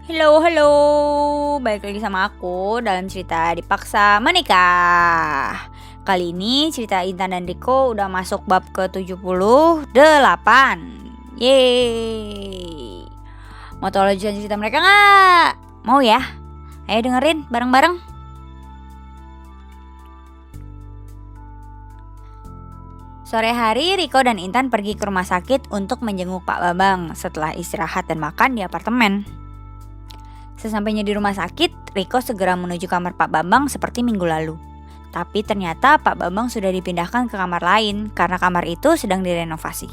Halo, halo. Balik lagi sama aku dalam cerita Dipaksa Menikah. Kali ini cerita Intan dan Riko udah masuk bab ke-78. Yeay. Mau tahu lanjutan cerita mereka gak? Mau ya? Ayo dengerin bareng-bareng. Sore hari Riko dan Intan pergi ke rumah sakit untuk menjenguk Pak Bambang setelah istirahat dan makan di apartemen. Sesampainya di rumah sakit, Riko segera menuju kamar Pak Bambang seperti minggu lalu. Tapi ternyata Pak Bambang sudah dipindahkan ke kamar lain karena kamar itu sedang direnovasi.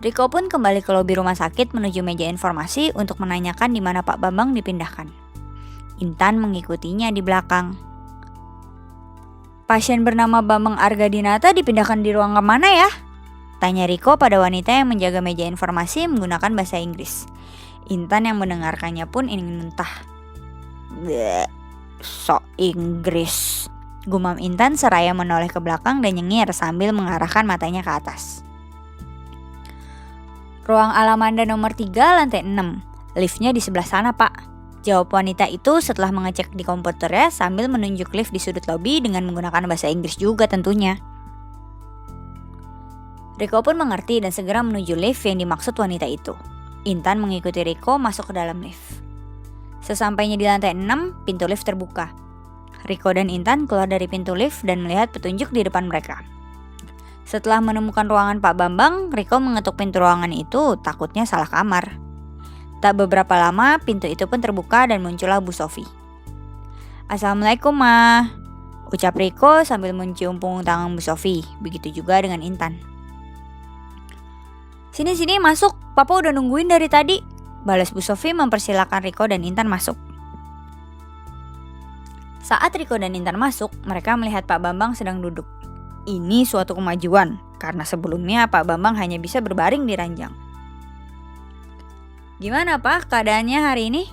Riko pun kembali ke lobi rumah sakit menuju meja informasi untuk menanyakan di mana Pak Bambang dipindahkan. Intan mengikutinya di belakang. Pasien bernama Bambang Argadinata dipindahkan di ruangan mana ya? Tanya Riko pada wanita yang menjaga meja informasi menggunakan bahasa Inggris. Intan yang mendengarkannya pun ingin muntah. Bleh, sok Inggris, gumam Intan seraya menoleh ke belakang dan nyengir sambil mengarahkan matanya ke atas. Ruang Alamanda nomor 3 lantai 6. Liftnya di sebelah sana, Pak. Jawab wanita itu setelah mengecek di komputernya sambil menunjuk lift di sudut lobi dengan menggunakan bahasa Inggris juga tentunya. Riko pun mengerti dan segera menuju lift yang dimaksud wanita itu. Intan mengikuti Riko masuk ke dalam lift. Sesampainya di lantai 6, pintu lift terbuka. Riko dan Intan keluar dari pintu lift dan melihat petunjuk di depan mereka. Setelah menemukan ruangan Pak Bambang, Riko mengetuk pintu ruangan itu, takutnya salah kamar. Tak beberapa lama, pintu itu pun terbuka dan muncullah Bu Sofi. Assalamualaikum, Ma, ucap Riko sambil mencium punggung tangan Bu Sofi. Begitu juga dengan Intan. Sini, masuk. Papa udah nungguin dari tadi. Balas Bu Sofi mempersilahkan Riko dan Intan masuk. Saat Riko dan Intan masuk, mereka melihat Pak Bambang sedang duduk. Ini suatu kemajuan, karena sebelumnya Pak Bambang hanya bisa berbaring di ranjang. Gimana Pak keadaannya hari ini?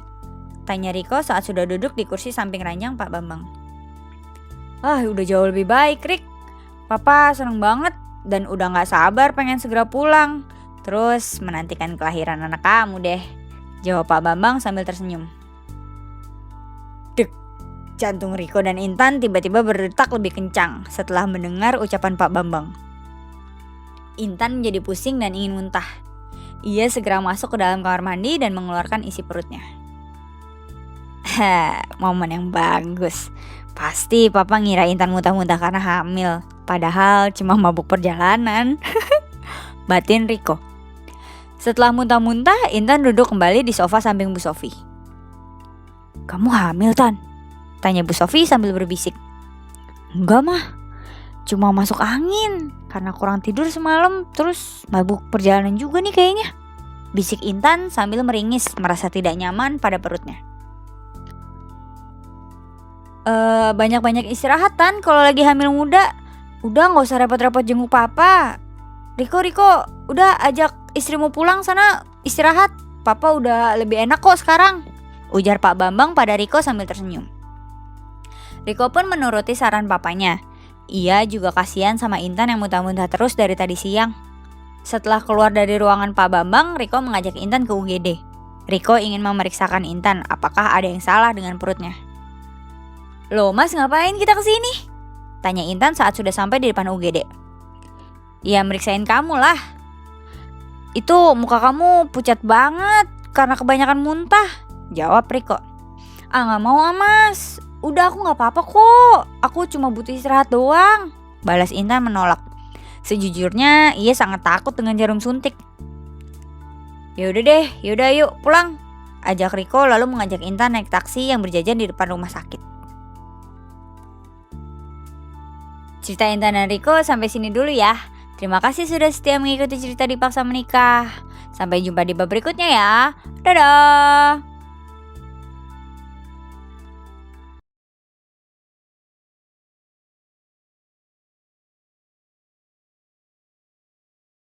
Tanya Riko saat sudah duduk di kursi samping ranjang Pak Bambang. Udah jauh lebih baik, Rik. Papa seneng banget dan udah gak sabar pengen segera pulang. Terus menantikan kelahiran anak kamu deh, jawab Pak Bambang sambil tersenyum. Dek, jantung Riko dan Intan tiba-tiba berdetak lebih kencang setelah mendengar ucapan Pak Bambang. Intan menjadi pusing dan ingin muntah. Ia segera masuk ke dalam kamar mandi dan mengeluarkan isi perutnya. Momen yang bagus. Pasti Papa ngira Intan muntah-muntah karena hamil, padahal cuma mabuk perjalanan. Batin Riko. Setelah muntah-muntah, Intan duduk kembali di sofa samping Bu Sofi. Kamu hamil, Tan? Tanya Bu Sofi sambil berbisik. Enggak, Mah. Cuma masuk angin karena kurang tidur semalam, terus mabuk perjalanan juga nih kayaknya. Bisik Intan sambil meringis, merasa tidak nyaman pada perutnya. Banyak-banyak istirahat, Tan, kalau lagi hamil muda. Udah gak usah repot-repot jenguk Papa. Riko, udah ajak istrimu pulang sana istirahat. Papa udah lebih enak kok sekarang, ujar Pak Bambang pada Riko sambil tersenyum. Riko pun menuruti saran papanya. Ia juga kasihan sama Intan yang muntah-muntah terus dari tadi siang. Setelah keluar dari ruangan Pak Bambang, Riko mengajak Intan ke UGD. Riko ingin memeriksakan Intan apakah ada yang salah dengan perutnya. Loh Mas, ngapain kita kesini? Tanya Intan saat sudah sampai di depan UGD. Ya meriksain kamu lah. Itu muka kamu pucat banget karena kebanyakan muntah, jawab Riko. Gak mau Mas, udah aku gak apa-apa kok. Aku cuma butuh istirahat doang, balas Intan menolak. Sejujurnya ia sangat takut dengan jarum suntik. Yaudah yuk pulang, ajak Riko lalu mengajak Intan naik taksi yang berjajar di depan rumah sakit. Cerita Intan dan Riko sampai sini dulu ya. Terima kasih sudah setia mengikuti cerita Dipaksa Menikah. Sampai jumpa di bab berikutnya ya. Dadah.